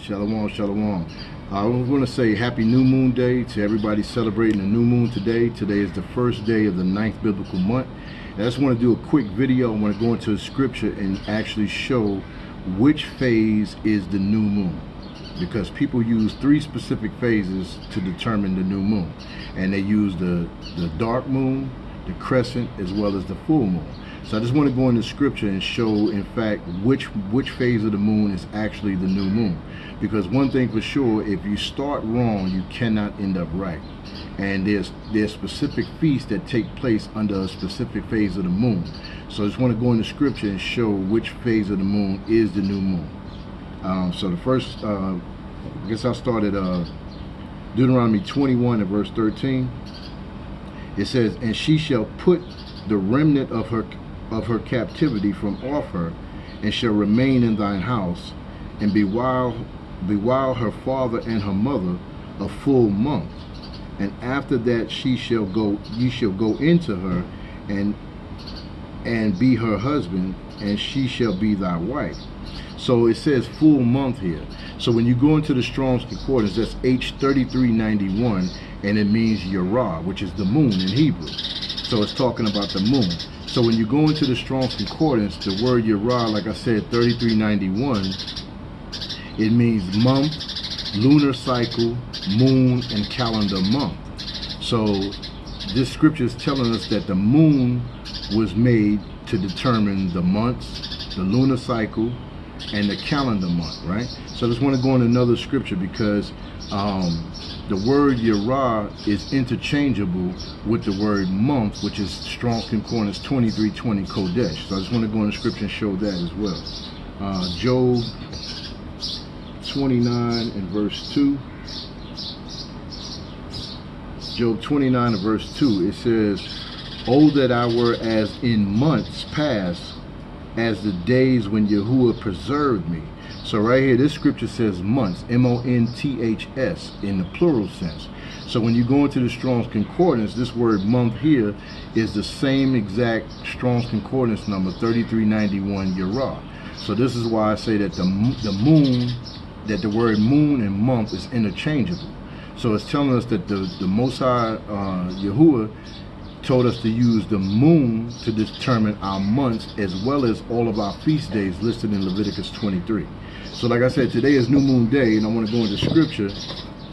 Shalom, shalom. I want to say happy new moon day to everybody celebrating the new moon today. Today is the first day of the 9th biblical month. And I just want to do a quick video. I want to go into the scripture and actually show which phase is the new moon, because people use 3 specific phases to determine the new moon, and they use the dark moon, the crescent, as well as the full moon. So I just want to go into scripture and show, in fact, which phase of the moon is actually the new moon. Because one thing for sure, if you start wrong, you cannot end up right. And there's specific feasts that take place under a specific phase of the moon. So I just want to go into scripture and show which phase of the moon is the new moon. So the first, I guess I'll start at Deuteronomy 21 and verse 13. It says, "And she shall put the remnant of her captivity from off her, and shall remain in thine house, and bewail her father and her mother a full month. And after that ye shall go into her, and be her husband, and she shall be thy wife." So it says full month here. So when you go into the Strong's Concordance, that's H3391, and it means Yarah, which is the moon in Hebrew. So it's talking about the moon. So when you go into the Strong's Concordance, the word Yarah, like I said, 3391, it means month, lunar cycle, moon, and calendar month. So this scripture is telling us that the moon was made to determine the months, the lunar cycle, and the calendar month, right? So I just want to go into another scripture, because the word Yarah is interchangeable with the word month, which is Strong's Concordance 2320 Kodesh. So I just want to go into scripture and show that as well. Job 29 and verse 2. Job 29 and verse 2, it says, "Oh, that I were as in months past, as the days when Yahuwah preserved me." So right here, this scripture says months, M-O-N-T-H-S, in the plural sense. So when you go into the Strong's Concordance, this word month here is the same exact Strong's Concordance number, 3391 Yarah. So this is why I say that the moon, that the word moon and month is interchangeable. So it's telling us that the Most High, Yahuwah, told us to use the moon to determine our months, as well as all of our feast days listed in Leviticus 23. So like I said, today is new moon day, and I want to go into scripture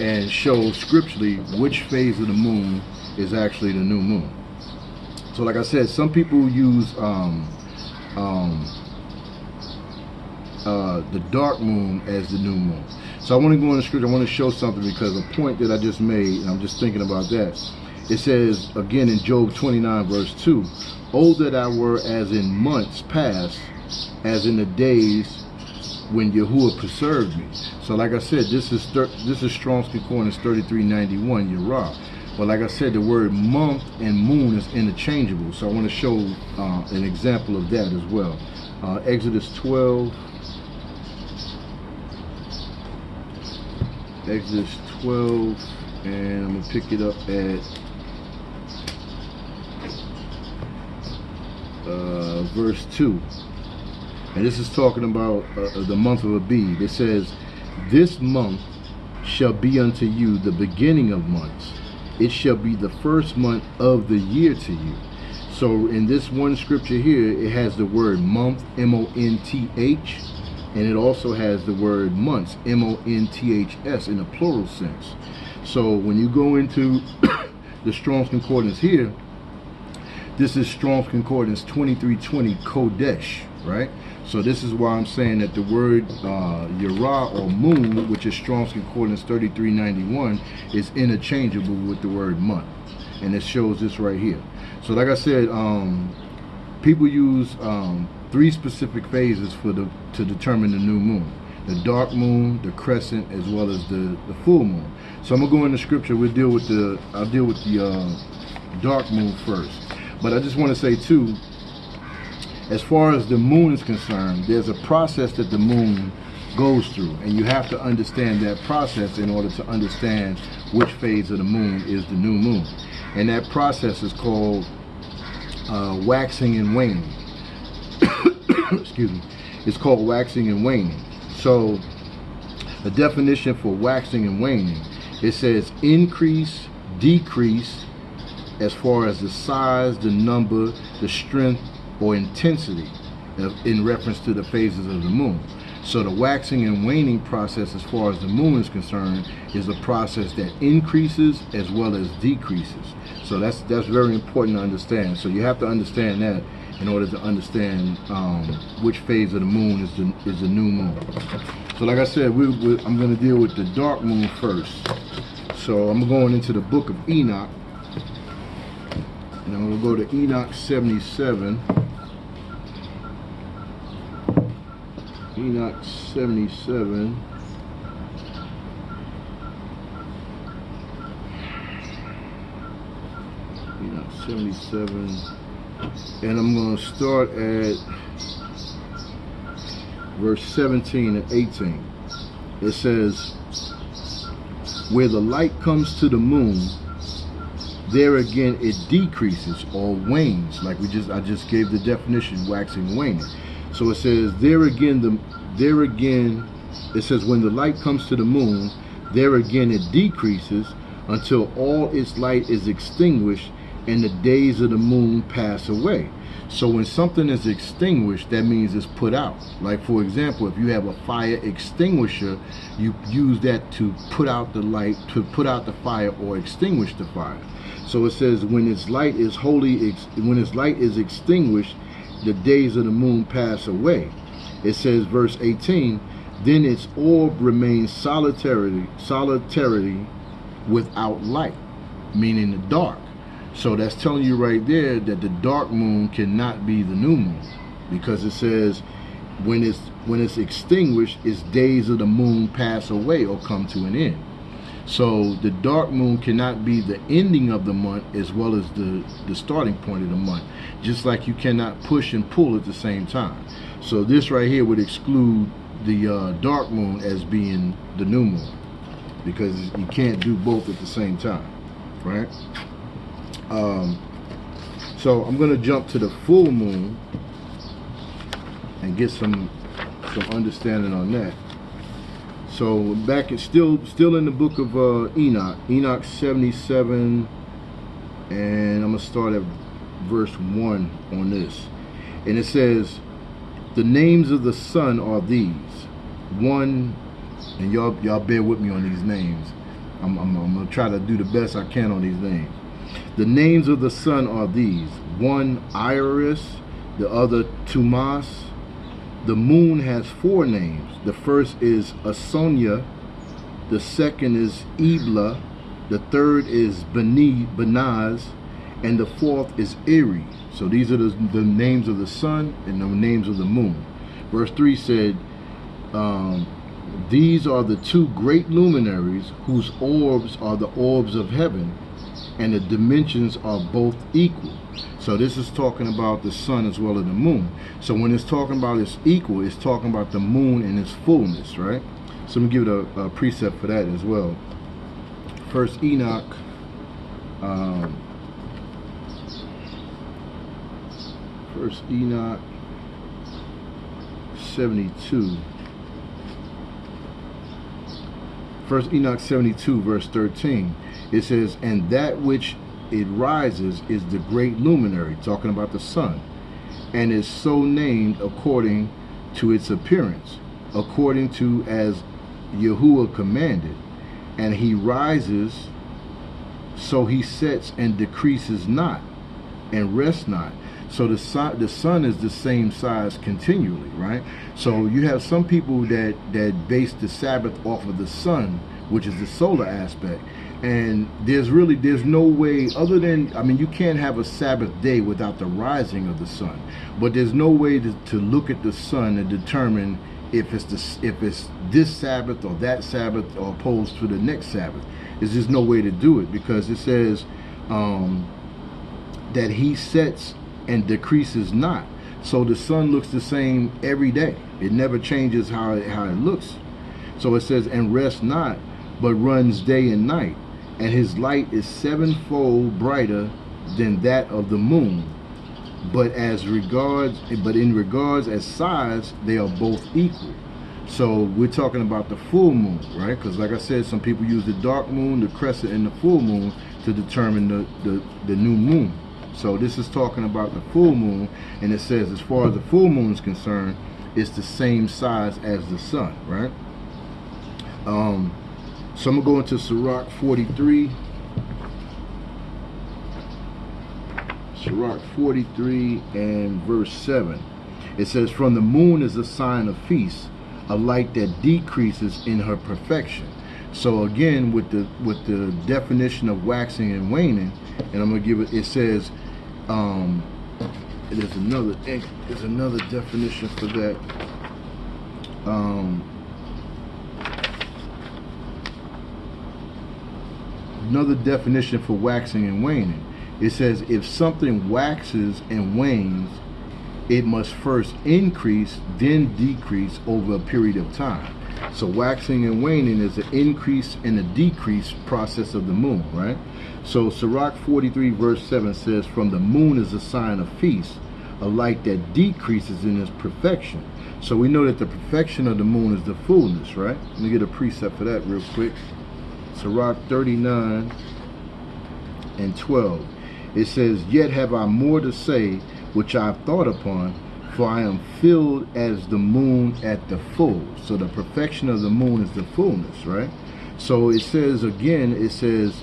and show scripturally which phase of the moon is actually the new moon. So like I said, some people use the dark moon as the new moon. So I want to go into scripture. I want to show something, because a point that I just made, and I'm just thinking about that. It says again in Job 29 verse 2, "Oh, that I were as in months past, as in the days when Yahuwah preserved me." So like I said, this is Strong's Concordance 3391 Yarah. But like I said, the word month and moon is interchangeable. So I want to show an example of that as well. Exodus 12. Exodus 12, and I'm going to pick it up at verse 2. And this is talking about the month of Abib. It says, "This month shall be unto you the beginning of months. It shall be the first month of the year to you." So in this one scripture here, it has the word month, M-O-N-T-H, and it also has the word months, M-O-N-T-H-S, in a plural sense. So when you go into the Strong's Concordance here, this is Strong's Concordance 2320 Kodesh, right? So this is why I'm saying that the word Yarah, or moon, which is Strong's Concordance 3391, is interchangeable with the word month. And it shows this right here. So like I said, people use 3 specific phases to determine the new moon: the dark moon, the crescent, as well as the full moon. So I'm gonna go into scripture. I'll deal with the dark moon first. But I just want to say too, as far as the moon is concerned, there's a process that the moon goes through, and you have to understand that process in order to understand which phase of the moon is the new moon. And that process is called waxing and waning. Excuse me. It's called waxing and waning. So A definition for waxing and waning. It says increase, decrease, as far as the size, the number, the strength, or intensity in reference to the phases of the moon. So the waxing and waning process, as far as the moon is concerned, is a process that increases as well as decreases. So that's very important to understand. So you have to understand that in order to understand which phase of the moon is the new moon. So like I said, I'm going to deal with the dark moon first. So I'm going into the book of Enoch, and I'm going to go to Enoch 77. Enoch 77. Enoch 77. And I'm going to start at verse 17 and 18. It says, where the light comes to the moon, there again it decreases or wanes. Like I just gave the definition, waxing and waning. So it says, there again, it says, when the light comes to the moon, there again it decreases until all its light is extinguished and the days of the moon pass away. So when something is extinguished, that means it's put out. Like, for example, if you have a fire extinguisher, you use that to put out the light, to put out the fire or extinguish the fire. So it says, when its light is extinguished, the days of the moon pass away. It says, verse 18, then its orb remains solitary without light, meaning the dark. So that's telling you right there that the dark moon cannot be the new moon, because it says when it's extinguished, its days of the moon pass away or come to an end. So the dark moon cannot be the ending of the month as well as the starting point of the month, just like you cannot push and pull at the same time. So this right here would exclude the dark moon as being the new moon, because you can't do both at the same time, right? So I'm going to jump to the full moon and get some understanding on that. So back, it's still in the book of Enoch 77, and I'm going to start at verse 1 on this. And it says, the names of the sun are these. One, and y'all bear with me on these names. I'm going to try to do the best I can on these names. The names of the sun are these. One, Iris, the other, Tumas. The moon has 4 names. The first is Asonia, the second is Ebla, the third is Benaz, and the fourth is Eri. So these are the names of the sun and the names of the moon. Verse 3 said, these are the 2 great luminaries whose orbs are the orbs of heaven, and the dimensions are both equal. So this is talking about the sun as well as the moon. So when it's talking about it's equal, it's talking about the moon in its fullness, right? So I'm gonna give it a precept for that as well. First Enoch, First Enoch 72. First Enoch 72 verse 13. It says, and that which it rises is the great luminary, talking about the sun, and is so named according to its appearance, according to as Yahuwah commanded. And he rises, so he sets and decreases not, and rests not. So the sun is the same size continually, right? So you have some people that base the Sabbath off of the sun, which is the solar aspect. And there's no way other than, I mean, you can't have a Sabbath day without the rising of the sun. But there's no way to look at the sun and determine if it's this Sabbath or that Sabbath or opposed to the next Sabbath. There's just no way to do it, because it says that he sets and decreases not. So the sun looks the same every day. It never changes how it looks. So it says, and rests not, but runs day and night. And his light is 7-fold brighter than that of the moon. But in regards as size, they are both equal. So we're talking about the full moon, right? Because like I said, some people use the dark moon, the crescent, and the full moon to determine the new moon. So this is talking about the full moon, and it says as far as the full moon is concerned, it's the same size as the sun, right? So I'm gonna go into Sirach 43. Sirach 43 and verse 7. It says, "From the moon is a sign of feast, a light that decreases in her perfection." So again, with the definition of waxing and waning, and I'm gonna give it. It says, there's another definition for that. Another definition for waxing and waning. It says, if something waxes and wanes, it must first increase, then decrease over a period of time. So waxing and waning is an increase and a decrease process of the moon, right? So Sirach 43 verse 7 says, "From the moon is a sign of feast, a light that decreases in its perfection." So we know that the perfection of the moon is the fullness, right? Let me get a precept for that real quick. Sirach 39 and 12. It says, "Yet have I more to say, which I have thought upon, for I am filled as the moon at the full." So the perfection of the moon is the fullness, right? So it says again, it says,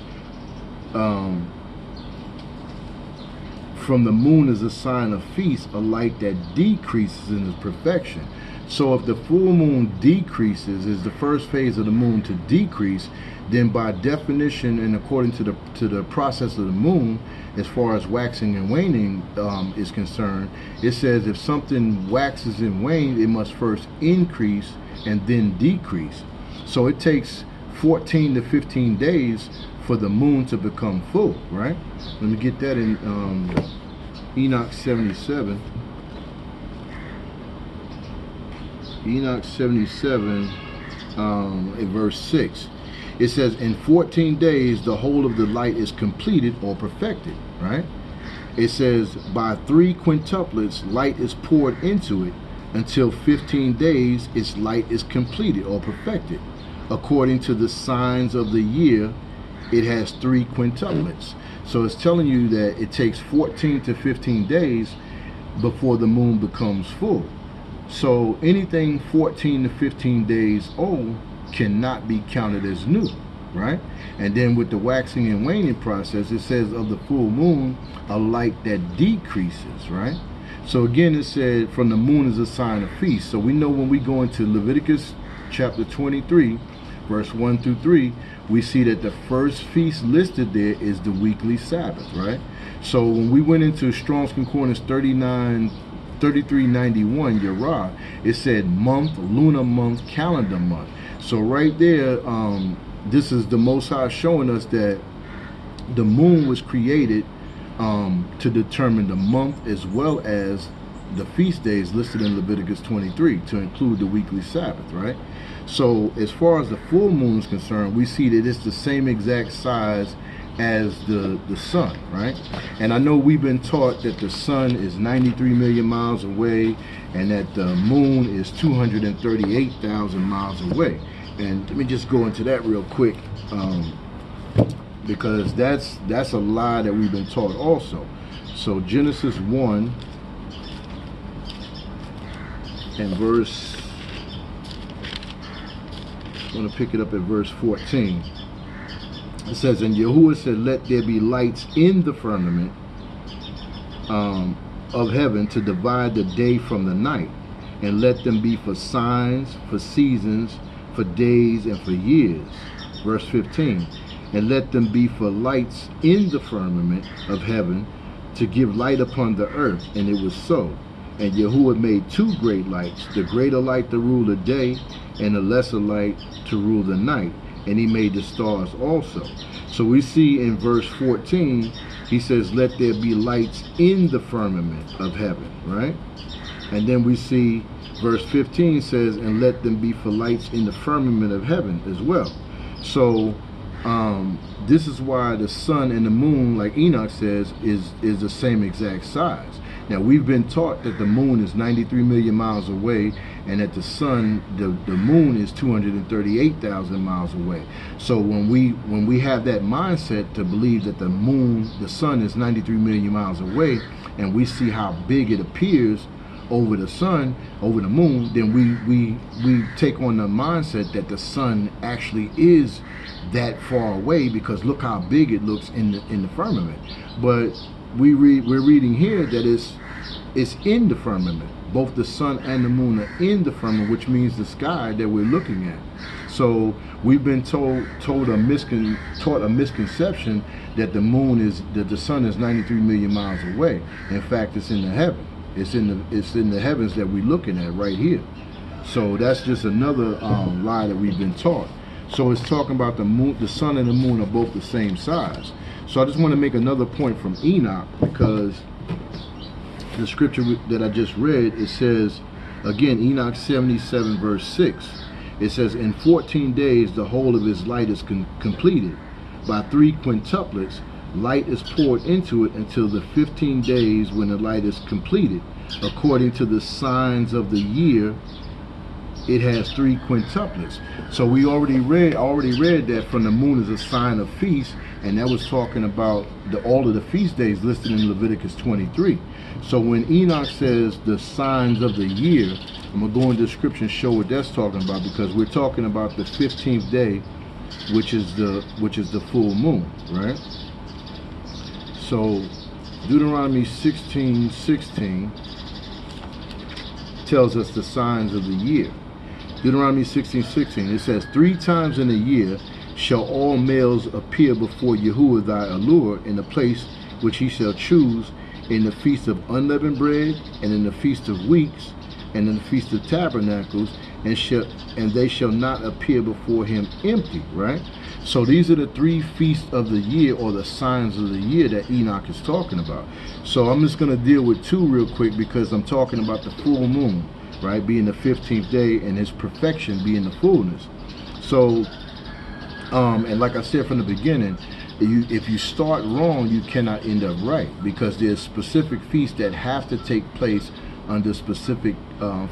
"From the moon is a sign of feast, a light that decreases in its perfection." So if the full moon decreases, is the first phase of the moon to decrease, then by definition and according to the process of the moon, as far as waxing and waning is concerned, it says if something waxes and wanes, it must first increase and then decrease. So it takes 14 to 15 days for the moon to become full, right? Let me get that in Enoch 77. Enoch 77 in verse 6. It says, "In 14 days the whole of the light is completed or perfected," right? It says, "By 3 quintuplets light is poured into it, until 15 days its light is completed or perfected. According to the signs of the year, it has 3 quintuplets." So it's telling you that it takes 14 to 15 days before the moon becomes full. So anything 14 to 15 days old cannot be counted as new, right? And then with the waxing and waning process, it says of the full moon, a light that decreases, right? So again, it said from the moon is a sign of feast. So we know when we go into Leviticus chapter 23, verse 1 through 3, we see that the first feast listed there is the weekly Sabbath, right? So when we went into Strong's Concordance 3391, Yerah, it said month, lunar month, calendar month. So right there, this is the Most High showing us that the moon was created to determine the month as well as the feast days listed in Leviticus 23 to include the weekly Sabbath, right? So as far as the full moon is concerned, we see that it's the same exact size as the sun, right? And I know we've been taught that the sun is 93 million miles away and that the moon is 238,000 miles away. And let me just go into that real quick, because that's a lie that we've been taught also. So Genesis 1 and verse, I'm going to pick it up at verse 14. It says, "And Yahuwah said, let there be lights in the firmament of heaven to divide the day from the night, and let them be for signs, for seasons, for days, and for years." Verse 15, "And let them be for lights in the firmament of heaven to give light upon the earth. And it was so. And Yahuwah made 2 great lights, the greater light to rule the day, and the lesser light to rule the night. And he made the stars also." So we see in verse 14, he says, let there be lights in the firmament of heaven, right? And then we see verse 15 says, and let them be for lights in the firmament of heaven as well. So this is why the sun and the moon, like Enoch says, is the same exact size. Now, we've been taught that the moon is 93 million miles away, and that the sun, the moon is 238,000 miles away. So when we have that mindset to believe that the sun is 93 million miles away, and we see how big it appears over the sun, over the moon, then we take on the mindset that the sun actually is that far away, because look how big it looks in the firmament. But we're reading here that it's in the firmament. Both the sun and the moon are in the firmament, which means the sky that we're looking at. So we've been taught a misconception that the sun is 93 million miles away. In fact, it's in the heaven. It's in the heavens that we're looking at right here. So that's just another lie that we've been taught. So it's talking about the moon, the sun and the moon are both the same size. So I just want to make another point from Enoch, because the scripture that I just read, it says, again, Enoch 77 verse 6, it says, in 14 days the whole of his light is completed. By 3 quintuplets, light is poured into it until the 15 days when the light is completed. According to the signs of the year, it has 3 quintuplets. So we already read that from the moon is a sign of feast, and that was talking about all of the feast days listed in Leviticus 23. So when Enoch says the signs of the year, I'm gonna go in the description and show what that's talking about, because we're talking about the 15th day, which is the full moon, right? So Deuteronomy 16:16 tells us the signs of the year. Deuteronomy 16:16, it says, 3 times in a year shall all males appear before Yahuwah thy Allure in the place which he shall choose, in the feast of unleavened bread, and in the feast of weeks, and in the feast of tabernacles, and they shall not appear before him empty, right? So these are the 3 feasts of the year, or the signs of the year, that Enoch is talking about. So I'm just going to deal with 2 real quick, because I'm talking about the full moon, right, being the 15th day, and his perfection being the fullness. So and like I said from the beginning, if you start wrong, you cannot end up right, because there's specific feasts that have to take place under specific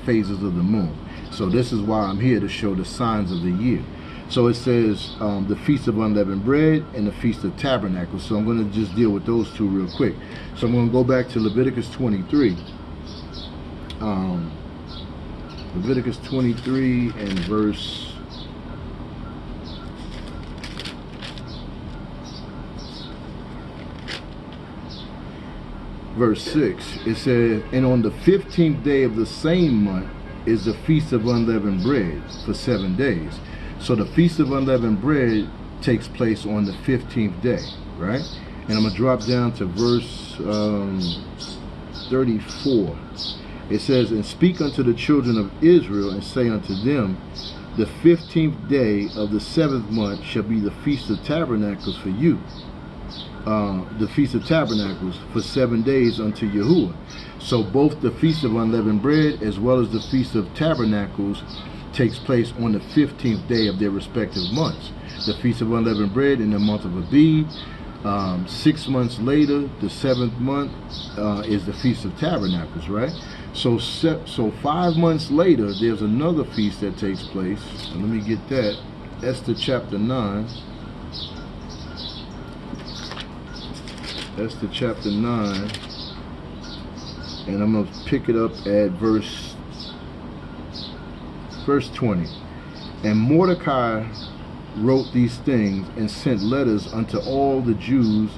phases of the moon. So this is why I'm here, to show the signs of the year. So it says the Feast of Unleavened Bread and the Feast of Tabernacles. So I'm going to just deal with those 2 real quick. So I'm going to go back to Leviticus 23. Leviticus 23 and verse 6, it says, and on the 15th day of the same month is the Feast of Unleavened Bread for 7 days. So the Feast of Unleavened Bread takes place on the 15th day, right? And I'm going to drop down to verse 34. It says, and speak unto the children of Israel, and say unto them, the 15th day of the 7th month shall be the Feast of Tabernacles for you. The Feast of Tabernacles for 7 days unto Yahuwah. So both the Feast of Unleavened Bread as well as the Feast of Tabernacles takes place on the 15th day of their respective months. The Feast of Unleavened Bread in the month of Abib. 6 months later, the 7th month, is the Feast of Tabernacles, right? So 5 months later, there's another feast that takes place. And let me get that. Esther chapter 9. Esther chapter 9, and I'm going to pick it up at verse 20. And Mordecai wrote these things and sent letters unto all the Jews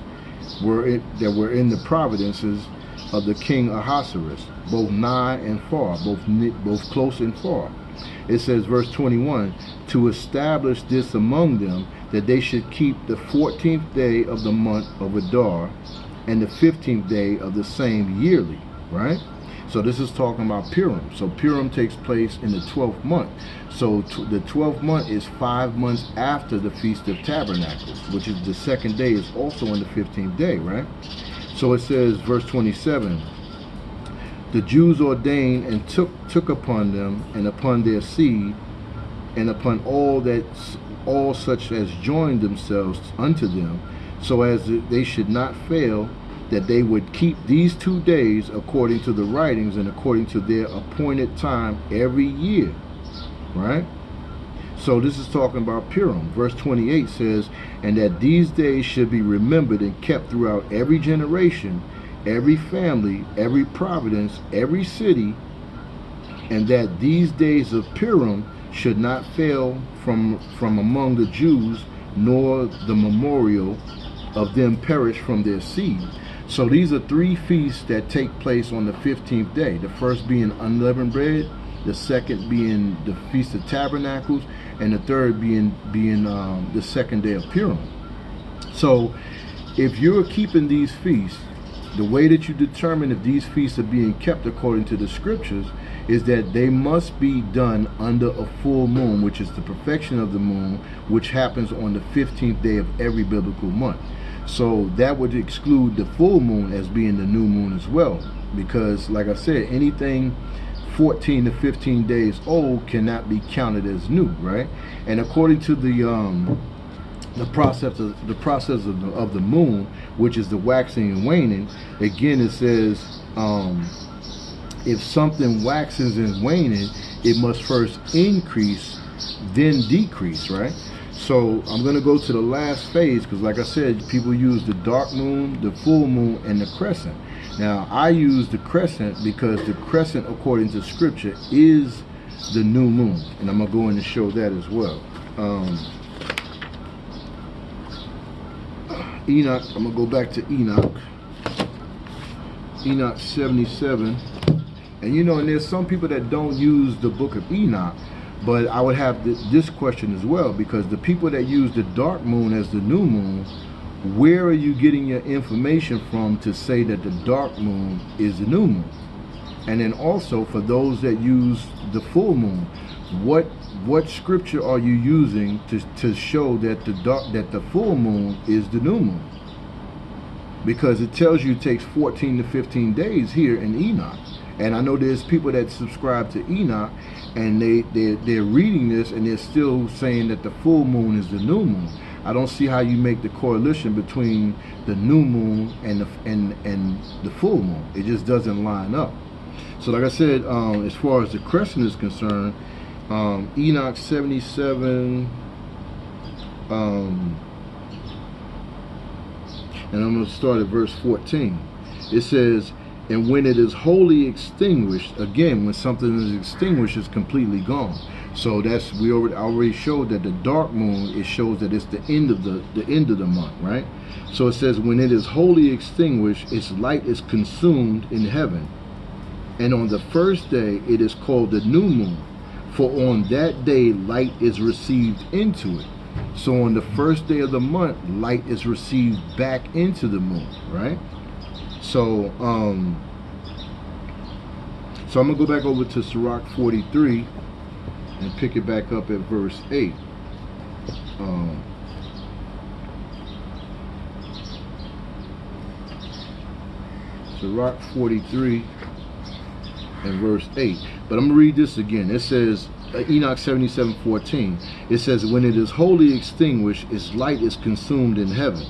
that were in the provinces of the king Ahasuerus, both nigh and far, both close and far. It says, verse 21, to establish this among them, that they should keep the 14th day of the month of Adar and the 15th day of the same yearly, right? So this is talking about Purim. So Purim takes place in the 12th month. So the 12th month is 5 months after the Feast of Tabernacles, which is the 2nd day, is also on the 15th day, right? So it says, verse 27, the Jews ordained and took upon them and upon their seed and upon all such as joined themselves unto them, so as they should not fail that they would keep these 2 days according to the writings and according to their appointed time every year, right? So this is talking about Purim. Verse 28 says, and that these days should be remembered and kept throughout every generation, every family, every providence, every city, and that these days of Purim should not fail from among the Jews, nor the memorial of them perish from their seed. So these are 3 feasts that take place on the 15th day. The first being unleavened bread, the second being the Feast of Tabernacles, and the third being the second day of Purim. So if you're keeping these feasts, the way that you determine if these feasts are being kept according to the scriptures is that they must be done under a full moon, which is the perfection of the moon, which happens on the 15th day of every biblical month. So that would exclude the full moon as being the new moon as well, because like I said, anything 14 to 15 days old cannot be counted as new, right? And according to the process of the moon, which is the waxing and waning, again it says if something waxes and waning, it must first increase, then decrease, right? So I'm going to go to the last phase, because like I said, people use the dark moon, the full moon, and the crescent. Now I use the crescent because the crescent, according to scripture, is the new moon, and I'm going to go in and show that as well. Enoch, I'm going to go back to Enoch. Enoch 77. And you know, and there's some people that don't use the book of Enoch, but I would have this question as well, because the people that use the dark moon as the new moon, where are you getting your information from to say that the dark moon is the new moon? And then also for those that use the full moon, what scripture are you using to show that the full moon is the new moon? Because it tells you it takes 14 to 15 days here in Enoch. And I know there's people that subscribe to Enoch, and they're reading this and they're still saying that the full moon is the new moon. I don't see how you make the correlation between the new moon and the full moon. It just doesn't line up. So like I said, as far as the crescent is concerned, Enoch 77, and I'm going to start at verse 14. It says, and when it is wholly extinguished, again, when something is extinguished, it's completely gone. So that's, I already showed that the dark moon, it shows that it's the end of the month, right? So it says, when it is wholly extinguished, its light is consumed in heaven. And on the first day, it is called the new moon, for on that day light is received into it. So on the first day of the month, light is received back into the moon, right? So so I'm gonna go back over to Sirach 43 and pick it back up at verse 8. Sirach 43 and verse 8. But I'm gonna read this again. It says, Enoch 77:14. It says, when it is wholly extinguished, its light is consumed in heaven.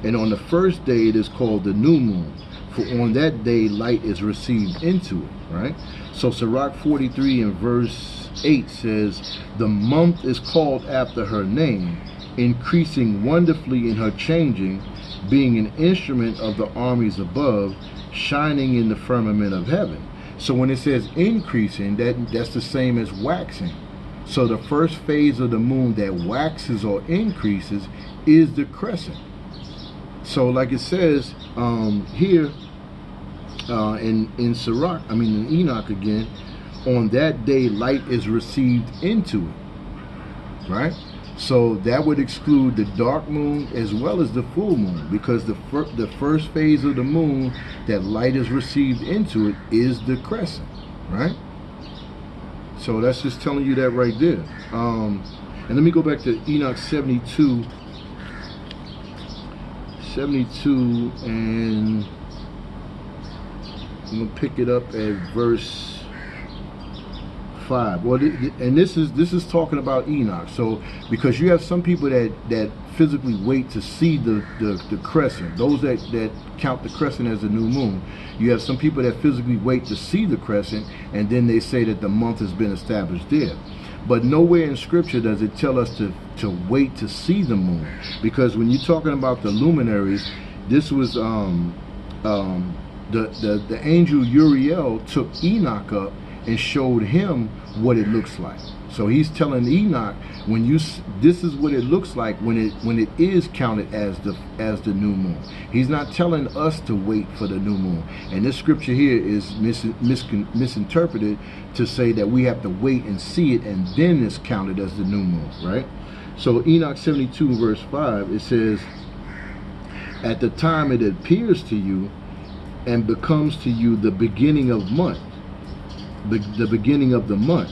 And on the first day it is called the new moon, for on that day light is received into it, right? So Sirach 43 and verse 8 says, the month is called after her name, increasing wonderfully in her changing, being an instrument of the armies above, shining in the firmament of heaven. So when it says increasing, that's the same as waxing. So the first phase of the moon that waxes or increases is the crescent. So like it says here in Sirach, in Enoch again, on that day light is received into it, right? So that would exclude the dark moon as well as the full moon, because the first phase of the moon that light is received into it is the crescent, right? So that's just telling you that right there. And let me go back to Enoch 72, and I'm gonna pick it up at verse 5. Well, and this is talking about Enoch. So because you have some people that physically wait to see the crescent, those that count the crescent as a new moon. You have some people that physically wait to see the crescent, and then they say that the month has been established there. But nowhere in Scripture does it tell us to wait to see the moon, because when you're talking about the luminaries, this was the angel Uriel took Enoch up and showed him what it looks like. So he's telling Enoch, this is what it looks like when it is counted as the new moon. He's not telling us to wait for the new moon. And this scripture here is misinterpreted to say that we have to wait and see it, and then it's counted as the new moon, right? So Enoch 72 verse 5, it says, at the time it appears to you and becomes to you the beginning of month, the beginning of the month.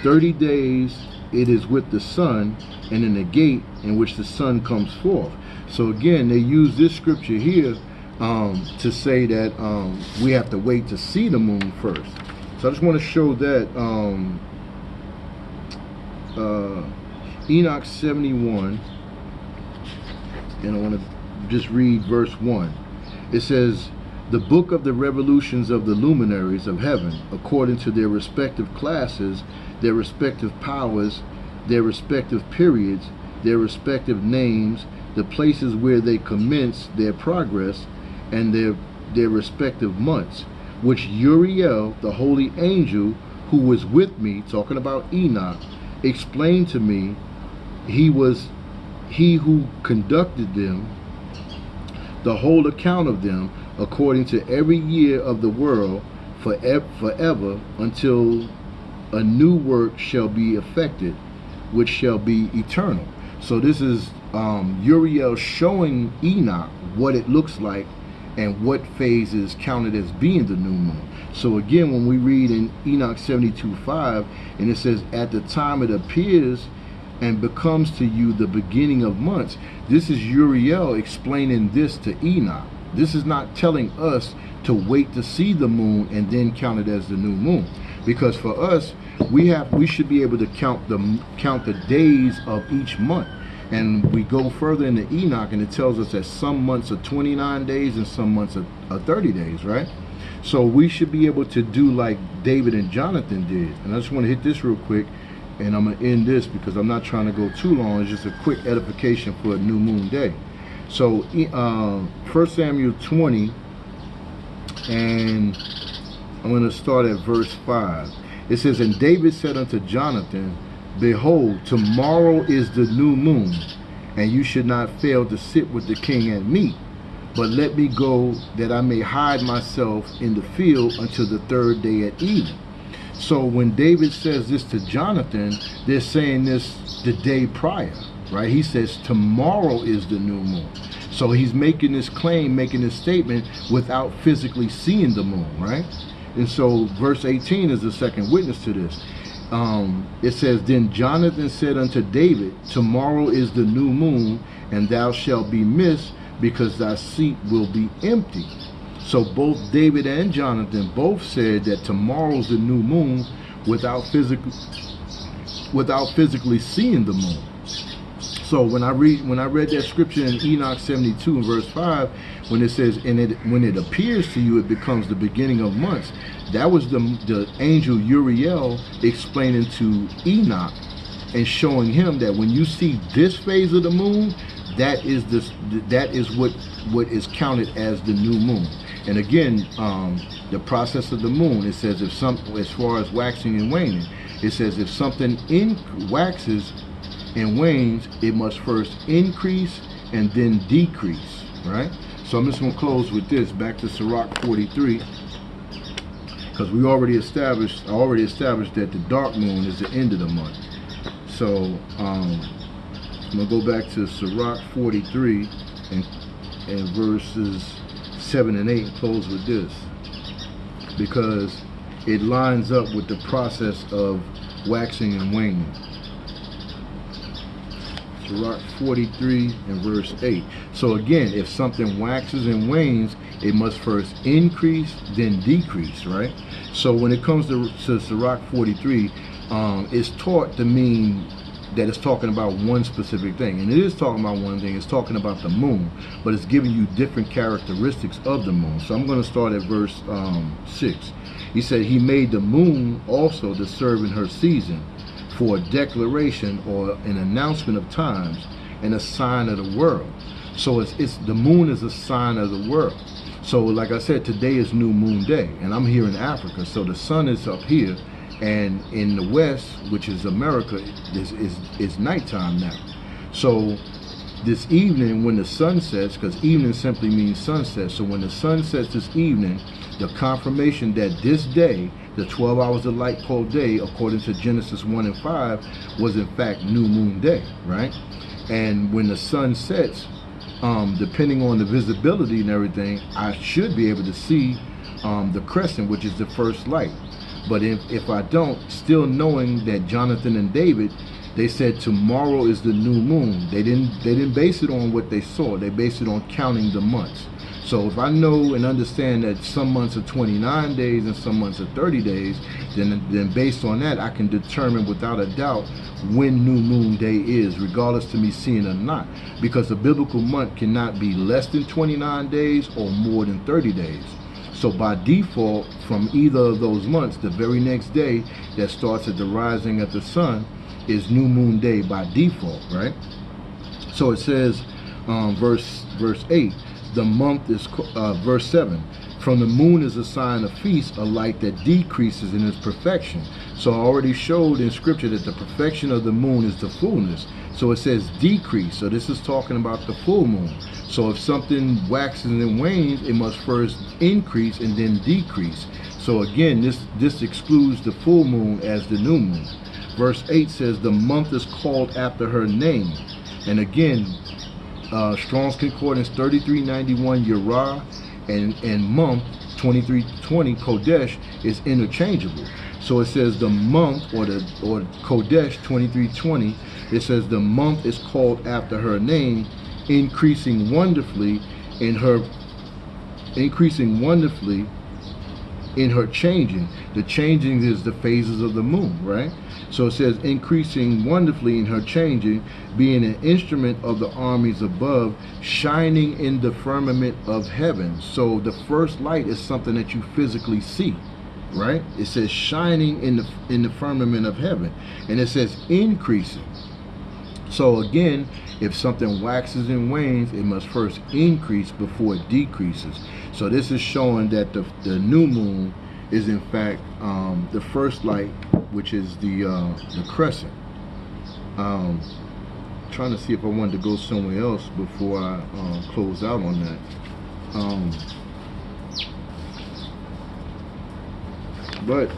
30 days it is with the sun, and in the gate in which the sun comes forth. So again, they use this scripture here to say that we have to wait to see the moon first. So I just want to show that Enoch 71, and I want to just read verse 1. It says, the book of the revolutions of the luminaries of heaven, according to their respective classes, their respective powers, their respective periods, their respective names, the places where they commence their progress, and their respective months, which Uriel, the holy angel, who was with me, talking about Enoch, explained to me. He who conducted them, the whole account of them, according to every year of the world, forever, until a new work shall be effected, which shall be eternal. So this is Uriel showing Enoch what it looks like and what phase is counted as being the new moon. So again, when we read in Enoch 72:5, and it says, at the time it appears and becomes to you the beginning of months, this is Uriel explaining this to Enoch. This is not telling us to wait to see the moon and then count it as the new moon, because for us, we should be able to count the days of each month. And we go further into Enoch, and it tells us that some months are 29 days and some months are 30 days, right? So we should be able to do like David and Jonathan did. And I just want to hit this real quick, and I'm going to end this because I'm not trying to go too long. It's just a quick edification for a new moon day. So 1 Samuel 20, and I'm going to start at verse 5. It says, and David said unto Jonathan, behold, tomorrow is the new moon, and you should not fail to sit with the king and meat. But let me go, that I may hide myself in the field until the third day at even. So when David says this to Jonathan, they're saying this the day prior, right? He says tomorrow is the new moon. So he's making this claim, making this statement without physically seeing the moon, right? And so verse 18 is the second witness to this. It says, then Jonathan said unto David, tomorrow is the new moon, and thou shalt be missed, because thy seat will be empty. So both David and Jonathan both said that tomorrow's the new moon without physically seeing the moon. So when I read that scripture in Enoch 72 and verse 5, when it says, when it appears to you, it becomes the beginning of months, that was the angel Uriel explaining to Enoch and showing him that when you see this phase of the moon, that is what is counted as the new moon. And again, the process of the moon, it says as far as waxing and waning, it says if something waxes and wanes, it must first increase and then decrease, right? So I'm just going to close with this, back to Sirach 43, because I already established that the dark moon is the end of the month. So I'm going to go back to Sirach 43 and verses 7 and 8 and close with this, because it lines up with the process of waxing and waning. Sirach 43 and verse 8. So again, if something waxes and wanes, it must first increase, then decrease, right? So when it comes to Sirach 43, is taught to mean that it's talking about one specific thing, and it is talking about one thing. It's talking about the moon, but it's giving you different characteristics of the moon. So I'm going to start at verse 6. He said, he made the moon also to serve in her season, for a declaration or an announcement of times, and a sign of the world. So it's the moon is a sign of the world. So like I said, today is new moon day, and I'm here in Africa, so the sun is up here, and in the west, which is America, is nighttime now. So this evening, when the sun sets, because evening simply means sunset, so when the sun sets this evening, the confirmation that this day, the 12 hours of light called day, according to Genesis 1 and 5, was in fact new moon day, right? And when the sun sets, depending on the visibility and everything, I should be able to see the crescent, which is the first light. But if I don't, still knowing that Jonathan and David, they said tomorrow is the new moon. They didn't base it on what they saw. They based it on counting the months. So if I know and understand that some months are 29 days and some months are 30 days, then based on that, I can determine without a doubt when new moon day is, regardless to me seeing it or not. Because a biblical month cannot be less than 29 days or more than 30 days. So by default, from either of those months, the very next day that starts at the rising of the sun is new moon day by default, right? So it says, verse 8, the month is, verse 7, from the moon is a sign of feast, a light that decreases in its perfection. So I already showed in scripture that the perfection of the moon is the fullness. So it says decrease. So this is talking about the full moon. So if something waxes and wanes, it must first increase and then decrease. So again, this excludes the full moon as the new moon. Verse 8 says the month is called after her name. And again, Strong's Concordance 3391 Yerah and month 2320 Kodesh is interchangeable. So it says the month or Kodesh 2320, it says the month is called after her name, increasing wonderfully in her changing. The changing is the phases of the moon, right? So it says increasing wonderfully in her changing, being an instrument of the armies above, shining in the firmament of heaven. So the first light is something that you physically see, right? It says shining in the firmament of heaven, and it says increasing. So again, if something waxes and wanes, it must first increase before it decreases. So this is showing that the new moon is in fact the first light, which is the crescent. Trying to see if I wanted to go somewhere else before I close out on that. But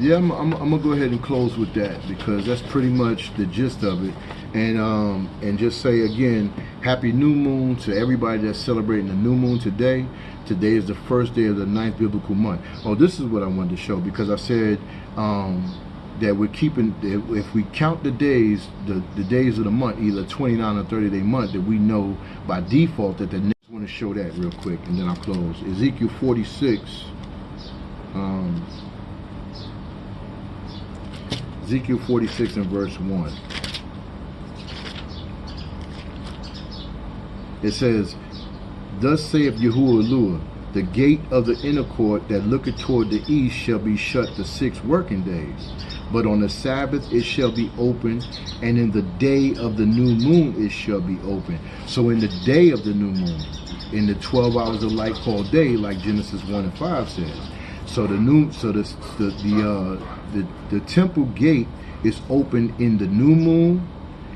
yeah, I'm gonna go ahead and close with that, because that's pretty much the gist of it. And just say again, happy new moon to everybody that's celebrating the new moon today. Today is the first day of the 9th biblical month. Oh, this is what I wanted to show, because I said that we're keeping, if we count the days, the days of the month, either 29 or 30 day month, that we know by default that the next. I want to show that real quick and then I'll close. Ezekiel 46. Ezekiel 46 and verse 1. It says, thus saith Yahuwah, the gate of the inner court that looketh toward the east shall be shut the 6 working days, but on the Sabbath it shall be open, and in the day of the new moon it shall be open. So in the day of the new moon, in the 12 hours of light called day, like Genesis 1 and 5 says. So the temple gate is open in the new moon,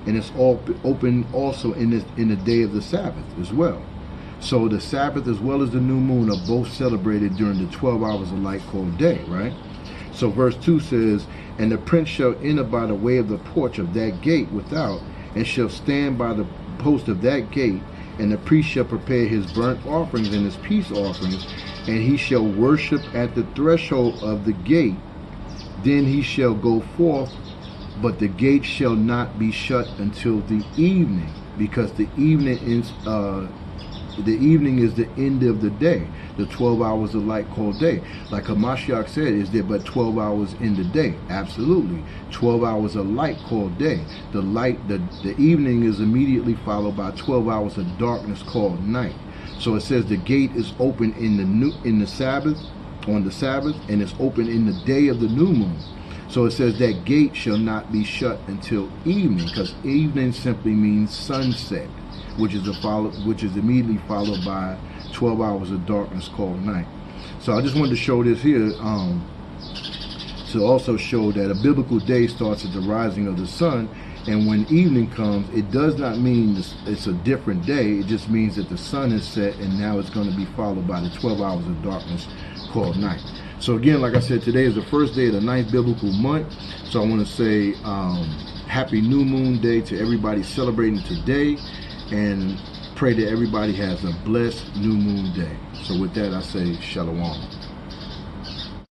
and it's all open also in the day of the Sabbath as well. So the Sabbath as well as the new moon are both celebrated during the 12 hours of light called day, right? So verse 2 says, and the prince shall enter by the way of the porch of that gate without, and shall stand by the post of that gate, and the priest shall prepare his burnt offerings and his peace offerings, and he shall worship at the threshold of the gate. Then he shall go forth, but the gate shall not be shut until the evening, because the evening the evening is the end of the day. The 12 hours of light called day. Like Hamashiach said, is there but 12 hours in the day? Absolutely. 12 hours of light called day. The light, the evening is immediately followed by 12 hours of darkness called night. So it says the gate is open in the Sabbath, on the Sabbath, and it's open in the day of the new moon. So it says that gate shall not be shut until evening, because evening simply means sunset, which is immediately followed by 12 hours of darkness called night. So I just wanted to show this here to also show that a biblical day starts at the rising of the sun, and when evening comes, it does not mean it's a different day. It just means that the sun is set, and now it's going to be followed by the 12 hours of darkness called night. So again, like I said, today is the first day of the 9th biblical month. So I want to say happy new moon day to everybody celebrating today, and pray that everybody has a blessed new moon day. So with that, I say shalom.